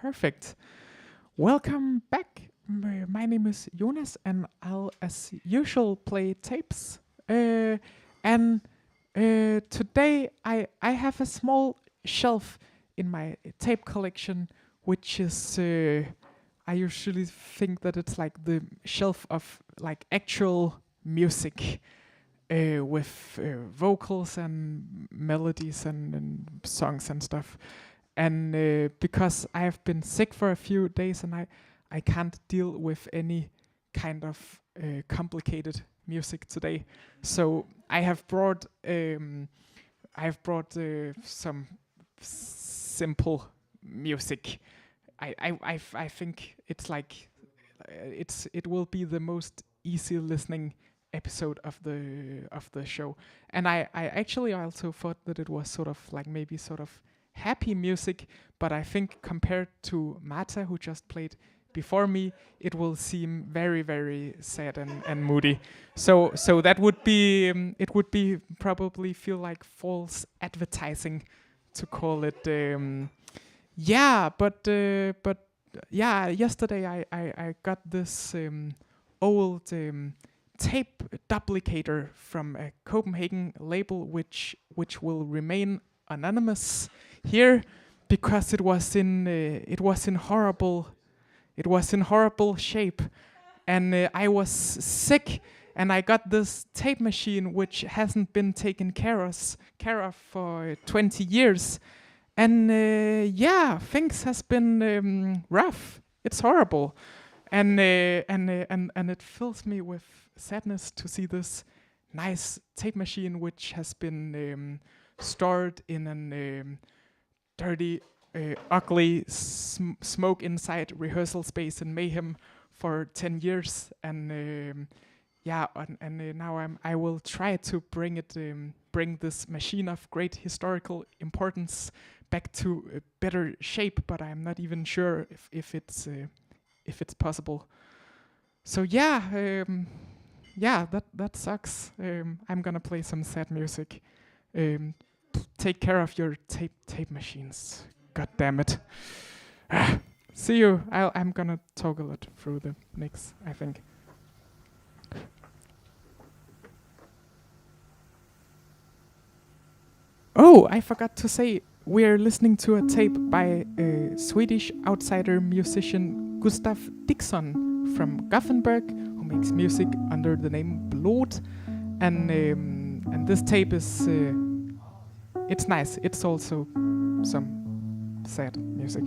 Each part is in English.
Perfect. Welcome back. My name is Jonas, and I'll, as usual, play tapes. And Today I have a small shelf in my tape collection, which is I usually think that it's like the shelf of like actual music. With vocals and melodies and songs and stuff. And because I have been sick for a few days and I can't deal with any kind of complicated music today, so some simple music. I think it's like it will be the most easy listening episode of the show. And I actually also thought that it was sort of like maybe sort of happy music, but I think compared to Mata, who just played before me, it will seem very, very sad and moody. So that would be it would be probably feel like false advertising to call it. But yeah, yesterday I got this old tape duplicator from a Copenhagen label, which will remain anonymous here because it was in horrible shape, and I was sick, and I got this tape machine which hasn't been taken care of for 20 years, and things has been rough. It's horrible, and it fills me with sadness to see this nice tape machine which has been stored in an dirty, ugly, smoke inside rehearsal space in Mayhem for 10 years, and now I will try to bring this machine of great historical importance back to a better shape, but I'm not even sure if it's possible. So that sucks. I'm gonna play some sad music. Take care of your tape machines. God damn it. See you. I'm gonna toggle it through the mix, I think. Oh, I forgot to say, we're listening to a tape by Swedish outsider musician Gustav Dixon from Gothenburg, who makes music under the name Blod. And this tape is it's nice. It's also some sad music.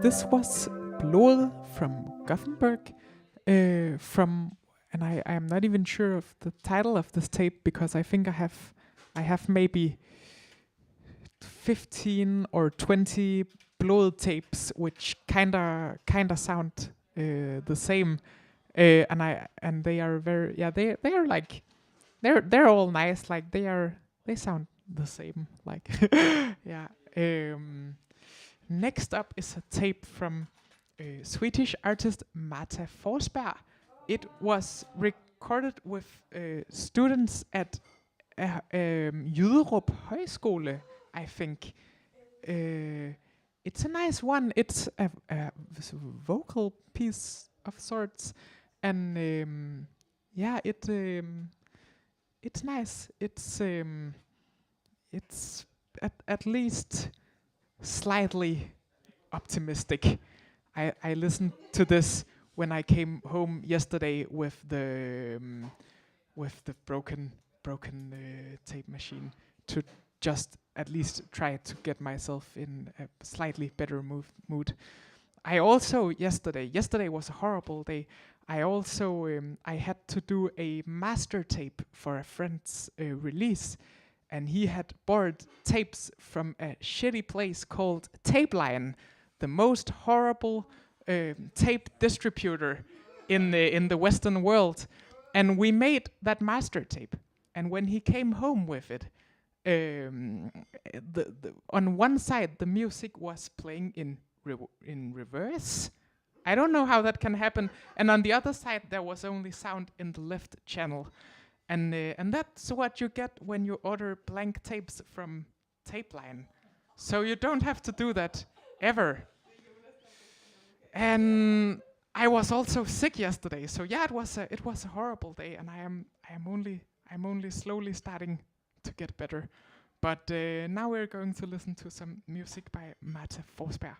this was Blod from Gothenburg. And I am not even sure of the title of this tape because I think I have maybe 15 or 20 Blod tapes which kinda sound the same. And they are very, yeah, they are like, they're all nice, like they sound the same, like yeah. Next up is a tape from Swedish artist Marta Forsberg. It was recorded with students at Jyderup Højskole, I think. It's a nice one. It's a vocal piece of sorts, and yeah, it's nice. It's at least slightly optimistic. I listened to this when I came home yesterday with the broken tape machine to just at least try to get myself in a slightly better mood. I also yesterday was a horrible day. I also I had to do a master tape for a friend's release, and he had borrowed tapes from a shitty place called Tape Line, the most horrible tape distributor in the Western world. And we made that master tape. And when he came home with it, on one side the music was playing in reverse. I don't know how that can happen. And on the other side there was only sound in the left channel. And that's what you get when you order blank tapes from Tape Line. So you don't have to do that ever. And I was also sick yesterday. So yeah, it was a horrible day, and I'm only slowly starting to get better. But now we're going to listen to some music by Marta Forsberg.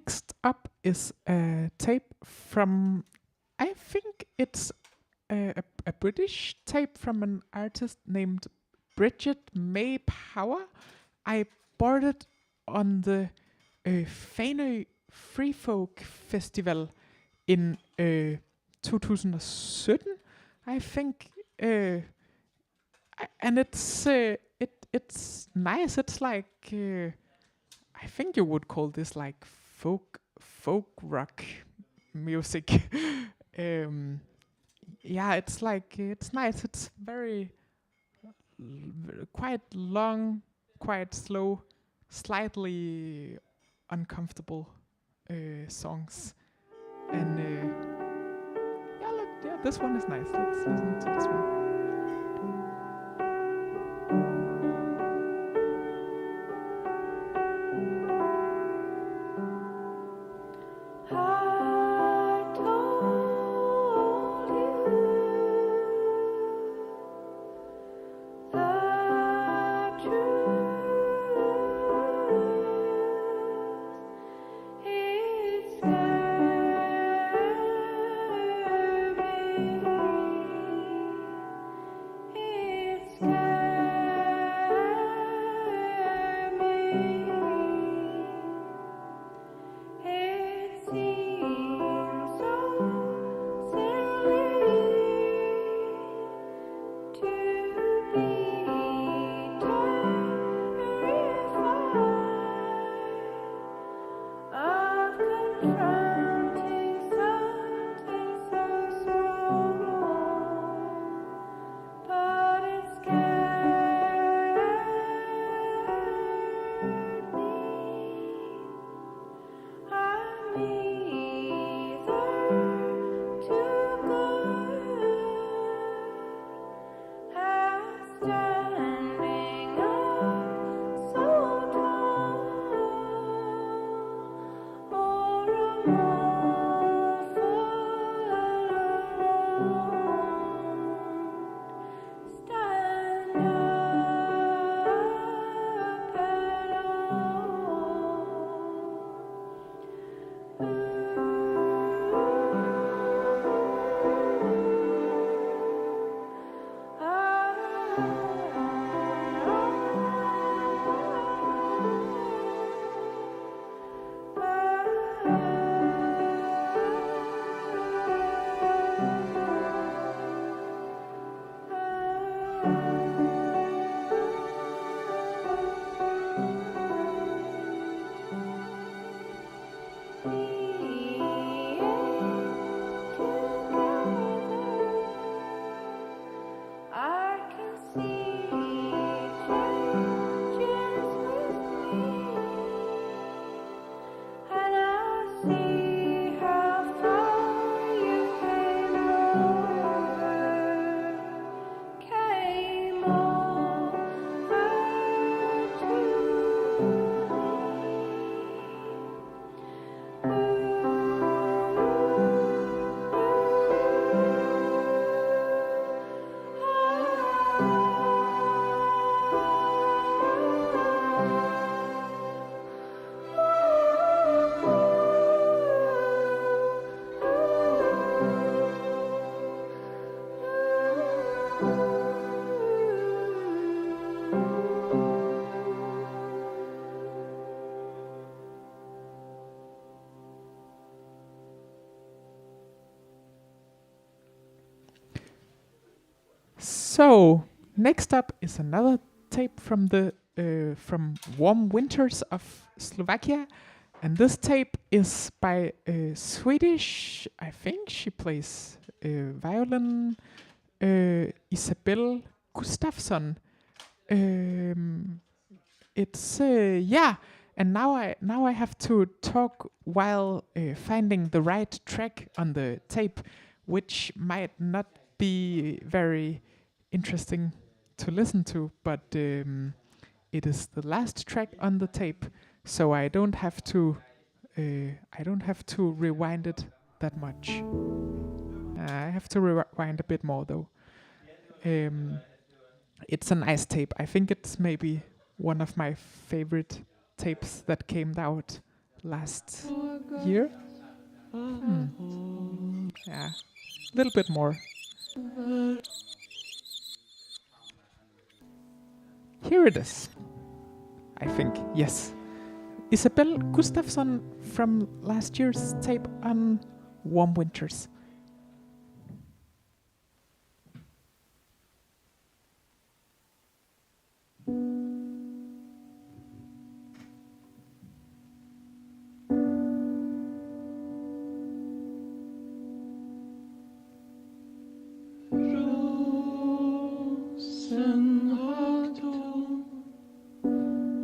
next up is a tape from, I think it's a British tape from an artist named Bridget May Power. I bought it on the Fanø Free Folk Festival in 2017, I think. And it's nice. It's like I think you would call this like folk rock music. um, yeah, it's like it's nice. It's very quite long, quite slow, slightly uncomfortable songs, and yeah, this one is nice. Let's listen to this one. I told you the truth. It scared me. It scared me. It seems so silly to be terrified of confronting something so small, but it scared me. I'm either too good at standing up so tall, or a wall full alone. Stand up at all. I can see changes with me, and I see how far you came over to So next up is another tape from the from Warm Winters of Slovakia, and this tape is by a Swedish. I think she plays violin, Isabel Gustafsson. It's yeah, and now I have to talk while finding the right track on the tape, which might not be very interesting to listen to, but it is the last track on the tape, so I don't have to rewind it that much. I have to rewind a bit more though. It's a nice tape. I think it's maybe one of my favorite tapes that came out last year. Yeah, a little bit more. Here it is. I think, yes. Isabel Gustafsson from last year's tape on Warm Winters. Rosen har tom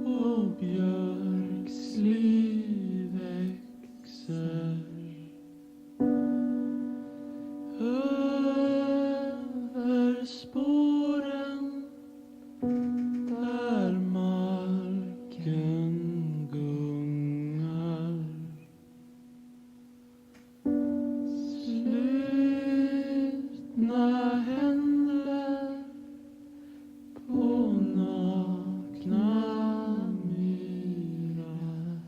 och björksly växer över spåren där marken gungar. Slutna händer på nakna myrar.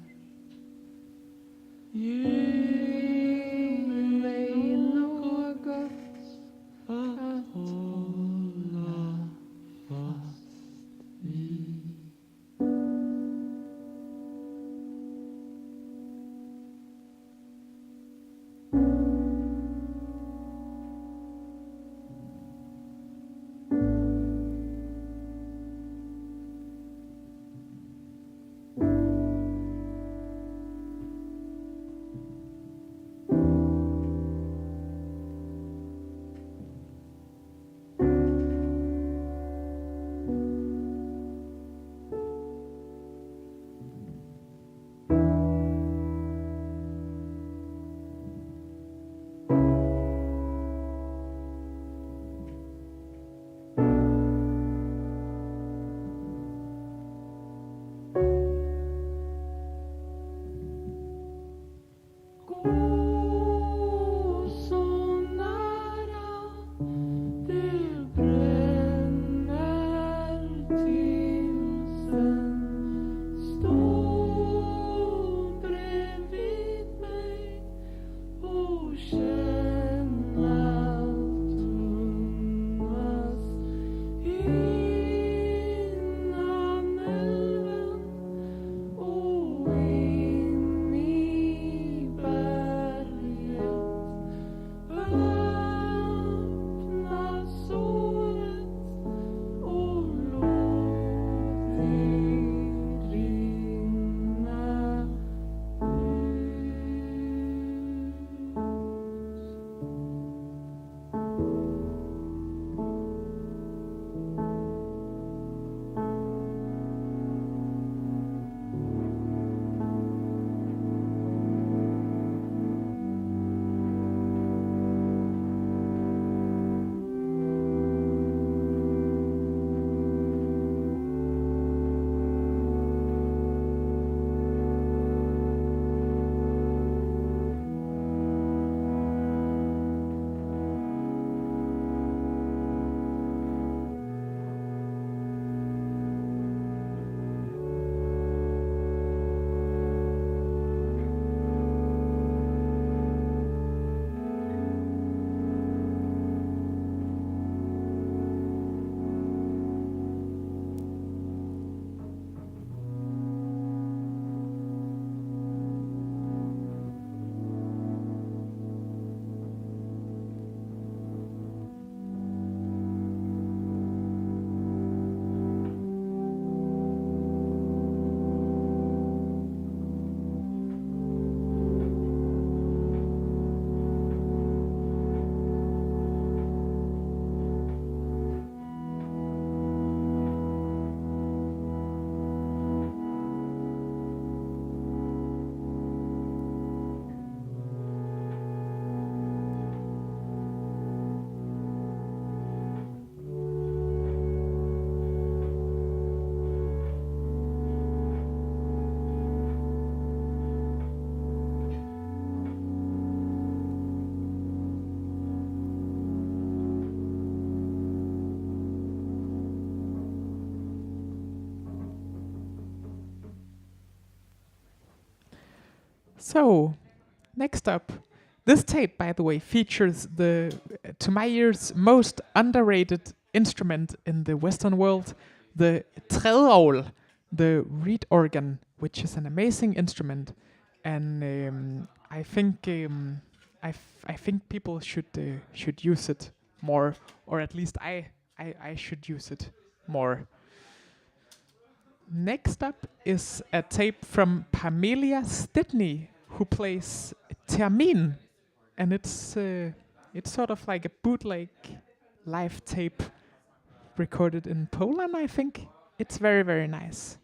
Ge mig något att hålla fast vid. Gå så nära, det bränner till sen. Stå bredvid mig och känn allt tunnas innan älven och in i berget. Öppna såret och låt det rinna ut. So, Next up, this tape, by the way, features the, to my ears, most underrated instrument in the Western world, the tredorgel, the reed organ, which is an amazing instrument, and I think people should use it more, or at least I should use it more. Next up is a tape from Pamelia Stepney, who plays Termin, and it's sort of like a bootleg live tape recorded in Poland, I think. It's very, very nice.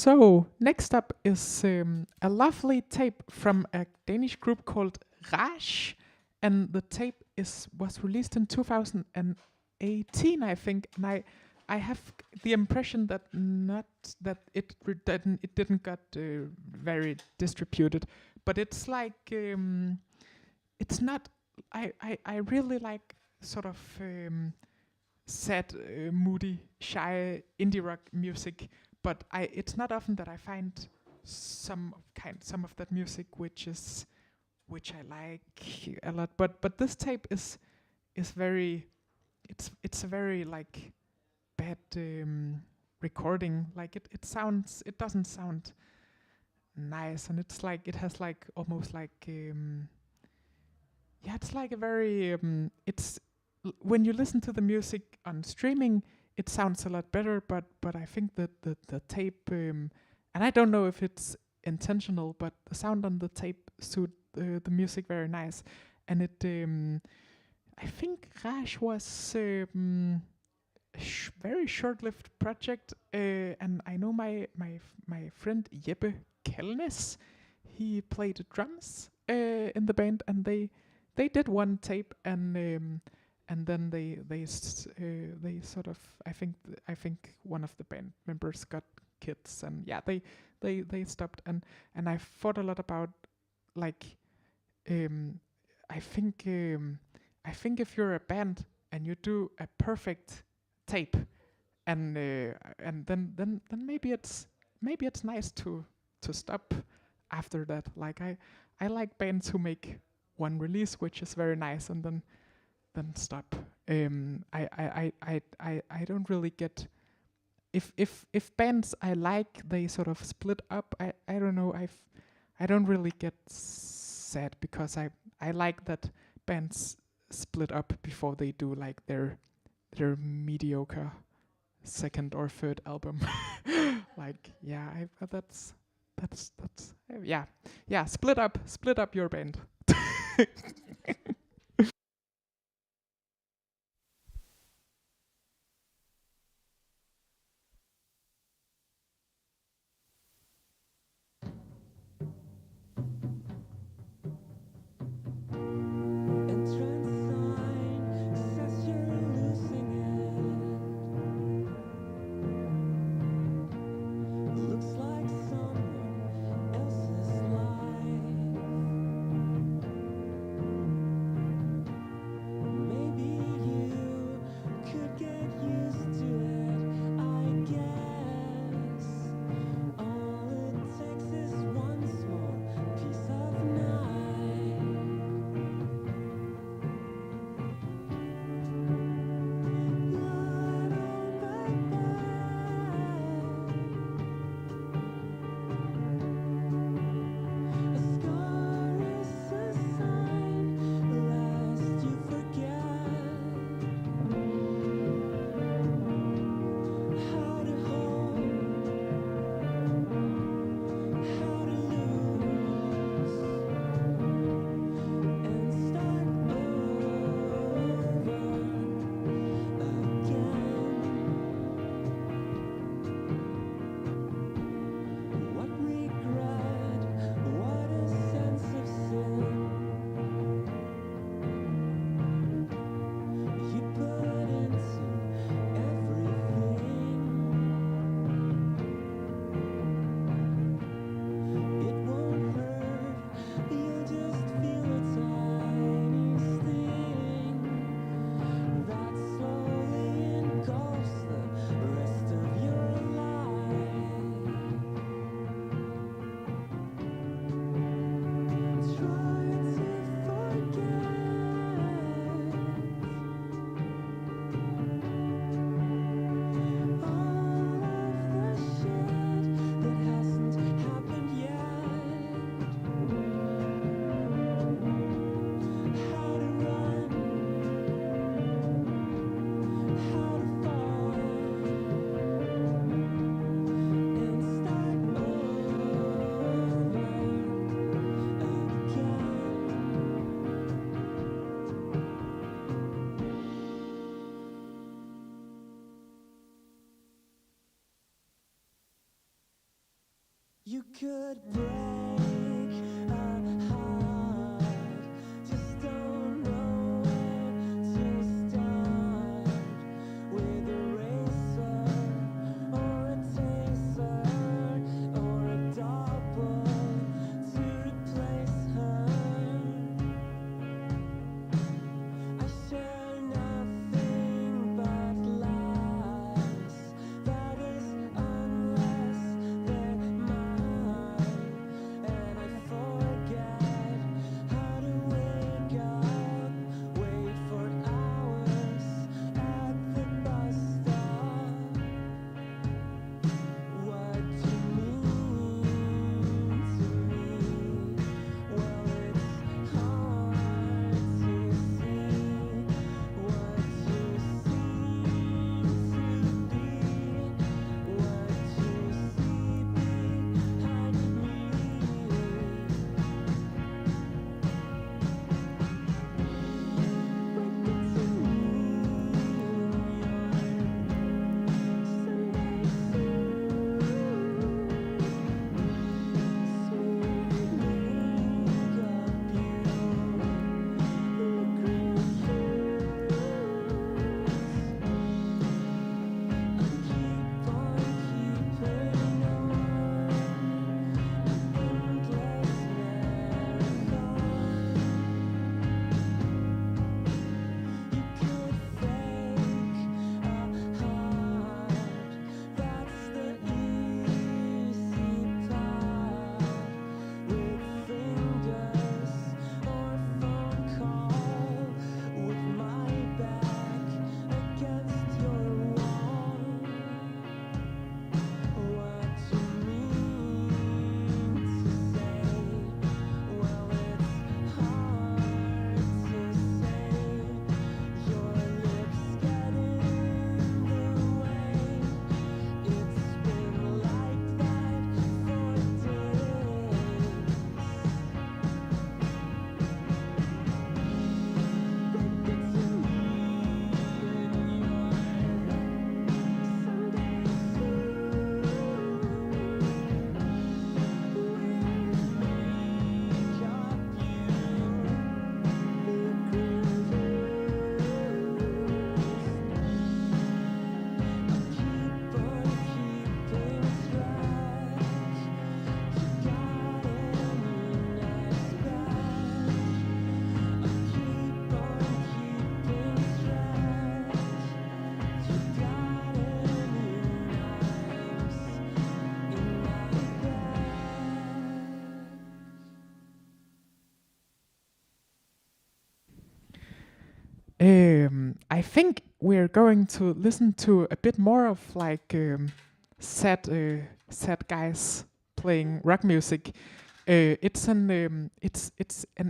So next up is a lovely tape from a Danish group called Rash, and the tape was released in 2018, I think. And I have the impression that not that it didn't got very distributed, but it's like it's not. I really like sort of sad, moody, shy indie rock music, but it's not often that I find some of that music which I like a lot. But this tape is very it's a very like bad recording. Like it doesn't sound nice, and it's like it has like almost like yeah, it's like a very it's when you listen to the music on streaming, it sounds a lot better. But I think that the tape and I don't know if it's intentional, but the sound on the tape suit the music very nice. And it I think Raj was very short-lived project, and I know my friend Jeppe Kelnes, he played drums in the band, and they did one tape, and then they sort of I think one of the band members got kids, and yeah, they stopped. And I thought a lot about like um I think um I think if you're a band and you do a perfect tape, and then maybe it's nice to stop after that. Like I like bands who make one release which is very nice, and then stop. I don't really get if bands I like they sort of split up. I don't know. I don't really get sad because I like that bands split up before they do like their mediocre second or third album. Like yeah, that's yeah. Split up your band. Entrance sign says you're losing it. Looks like someone else's life. You could break a heart, just don't know where to start. With a razor or a taser or a double to replace her. I share nothing but lies. That is unless they're mine. And I forget how to wake up. Wait for hours at the bus stop. What you mean to me? Well, it's hard to see what you seem to be, what you see behind I think we're going to listen to a bit more of like sad guys playing rock music. It's an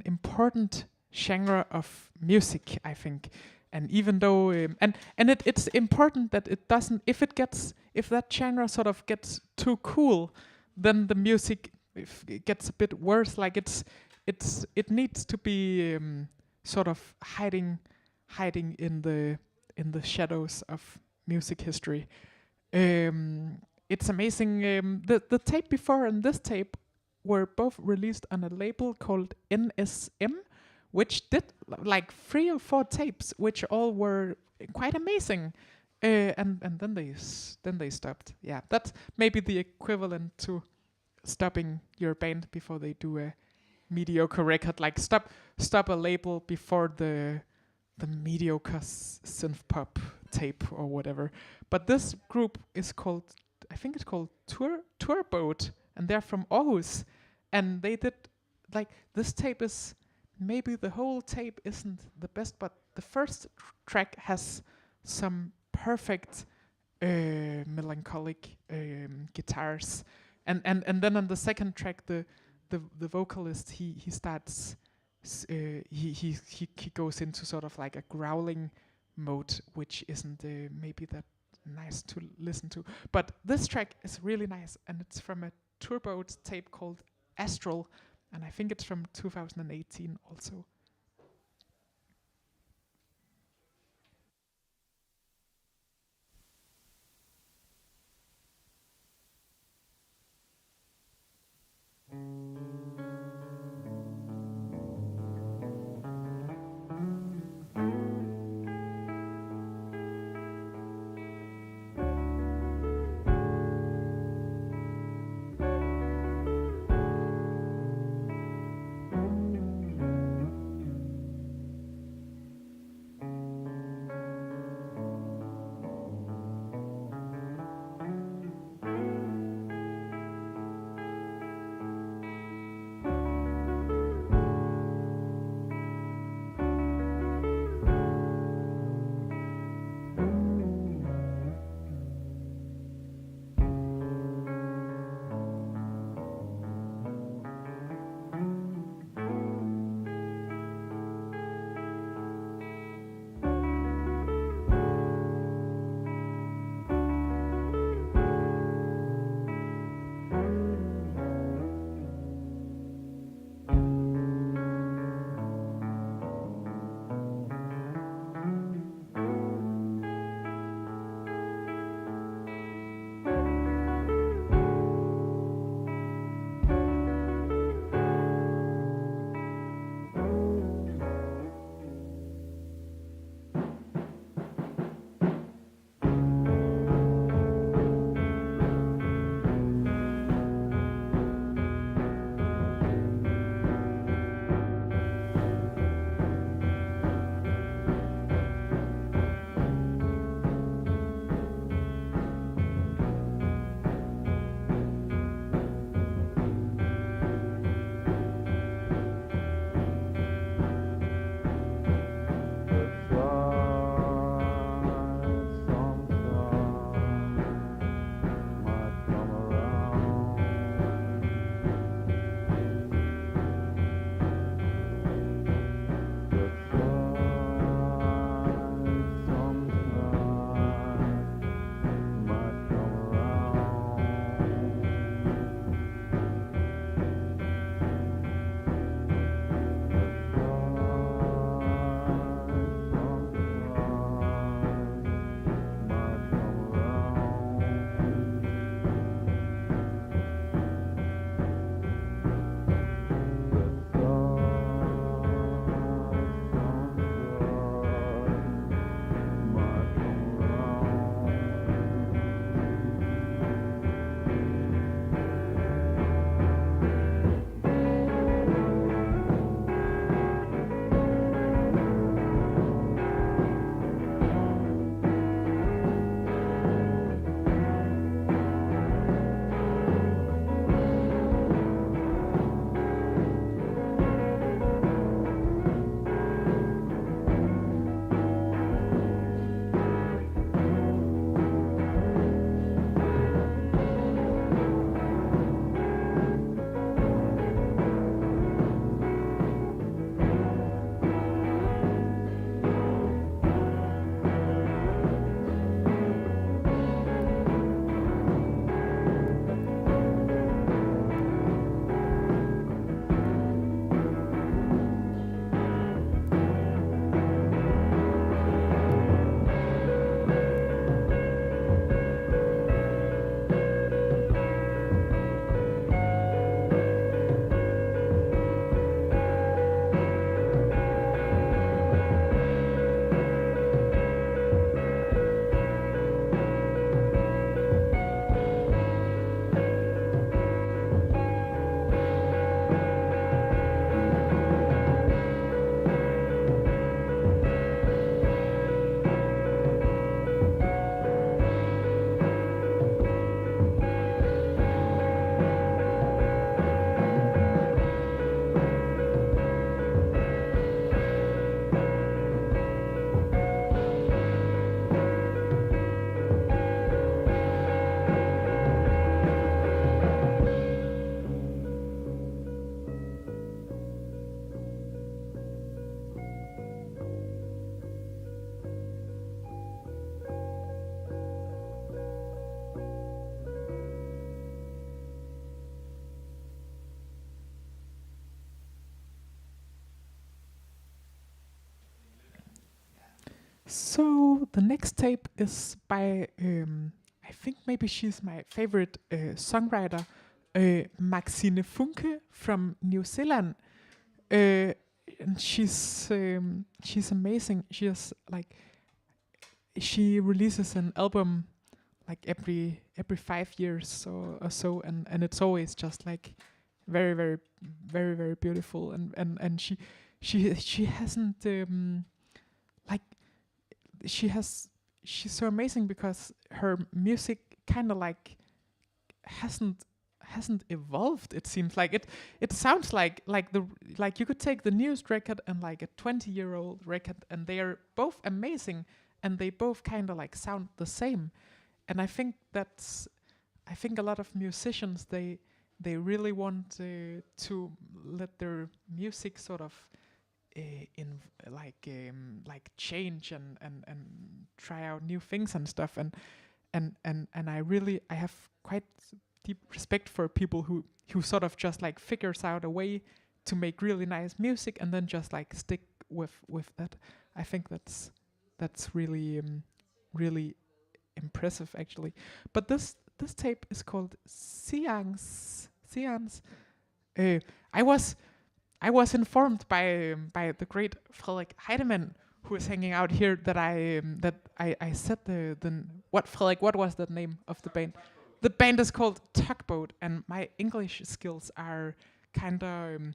important genre of music, I think. And even though it's important that it doesn't, if that genre sort of gets too cool, then the music, if it gets a bit worse. Like it needs to be sort of hiding in the shadows of music history. It's amazing. The tape before and this tape were both released on a label called NSM, which did like 3 or 4 tapes, which all were quite amazing. And then they stopped. Yeah, that's maybe the equivalent to stopping your band before they do a mediocre record. Like stop a label before the mediocre synth pop tape or whatever. But this group is called, I think it's called Tourboat, and they're from Aarhus, and they did like this tape is maybe the whole tape isn't the best, but the first track has some perfect melancholic guitars, and then on the second track the vocalist he starts he goes into sort of like a growling mode, which isn't maybe that nice to listen to. But this track is really nice, and it's from a Turbo's tape called Astral, and I think it's from 2018 also. So the next tape is by I think maybe she's my favorite songwriter, Maxine Funke from New Zealand. And she's amazing. She has like she releases an album like every 5 years or so, and it's always just like very beautiful, and she hasn't like she has she's so amazing because her music kind of like hasn't evolved. It seems like it sounds like the like you could take the newest record and like a 20-year-old record, and they are both amazing, and they both kind of like sound the same. And I think a lot of musicians, they really want to let their music sort of in like change and try out new things and stuff, and I have quite deep respect for people who sort of just like figures out a way to make really nice music and then just like stick with that. I think that's really really impressive actually. But this tape is called Seance. Uh, I was I was informed by the great Frederik Heidemann, who is hanging out here, that I said the what Frederik, what was the name of the band? The band is called Tugboat, and my English skills are kind of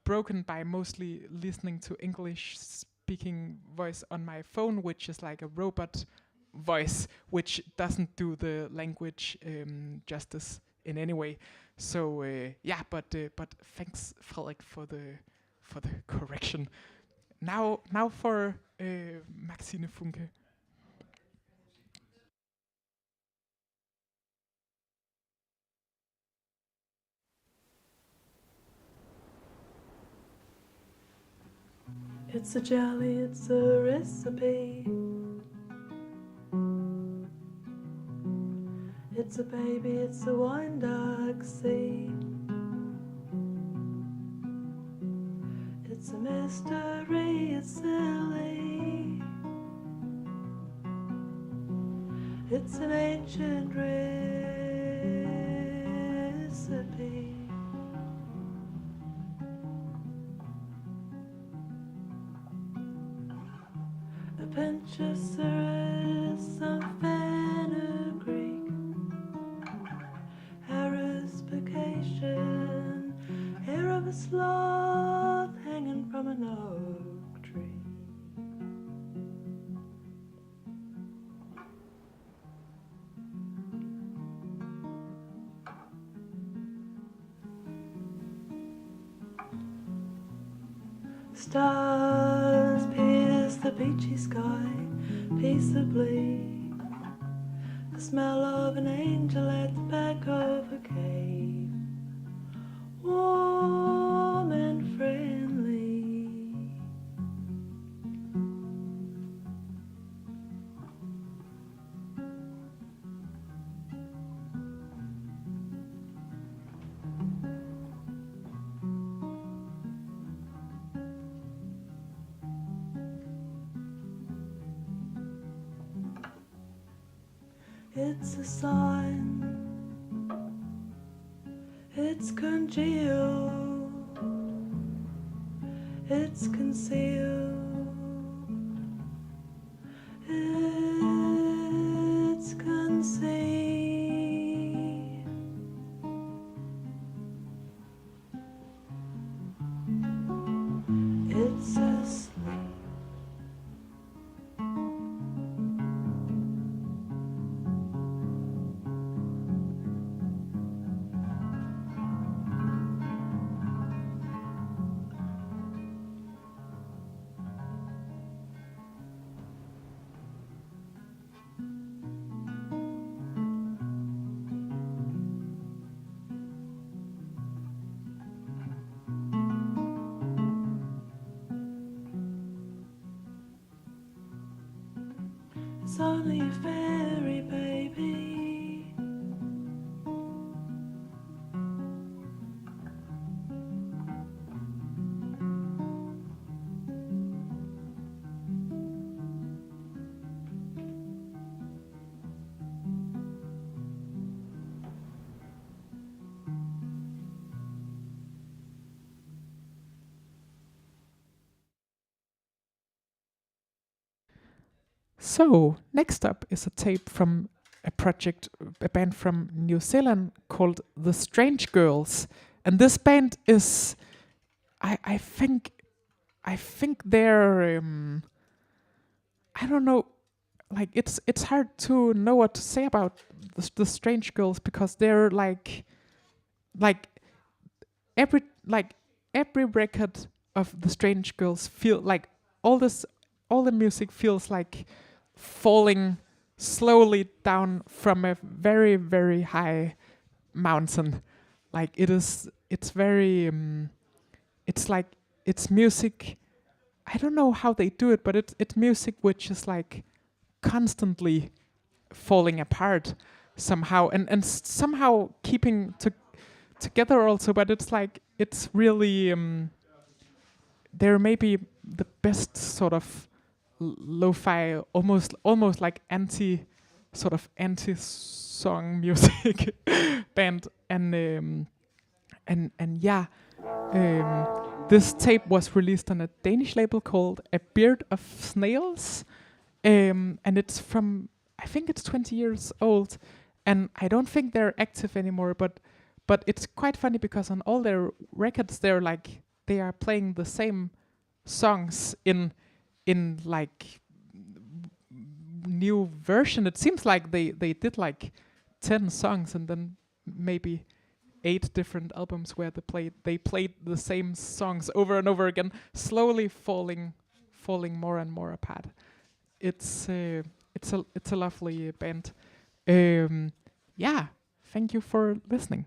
broken by mostly listening to English speaking voice on my phone, which is like a robot voice, which doesn't do the language justice in any way. So yeah, but thanks, Frederik, for the correction. Now for Maxine Funke. It's a jelly, it's a recipe. It's a baby, it's a wine dark sea. It's a mystery, it's silly. It's an ancient recipe. A pinch of syrup, some fenugreek, haruspication, hair of a sloth hanging from an oak tree. Stars pierce the beachy sky peaceably. The smell of an angel at the back of a cave, warm and friendly. It's a sign, it's congealed, it's concealed, it's conceived. It's asleep. It's only a fairy, baby. So next up is a tape from a band from New Zealand called The Strange Girls, and this band is, I think, they're, I don't know, like it's hard to know what to say about the Strange Girls because they're like every like every record of the Strange Girls feel like all this all the music feels like falling slowly down from a very very high mountain. Like it's very it's like it's music. I don't know how they do it, but it's music which is like constantly falling apart somehow, and somehow keeping together also. But it's like it's really they're maybe the best sort of lo-fi, almost like anti song music band, and yeah, this tape was released on a Danish label called A Beard of Snails, and it's from, I think it's 20 years old, and I don't think they're active anymore. But it's quite funny because on all their records, they are playing the same songs in like new version. It seems like they did like 10 songs and then maybe 8 different albums where they played the same songs over and over again, slowly falling more and more apart. It's a lovely band. Yeah, thank you for listening.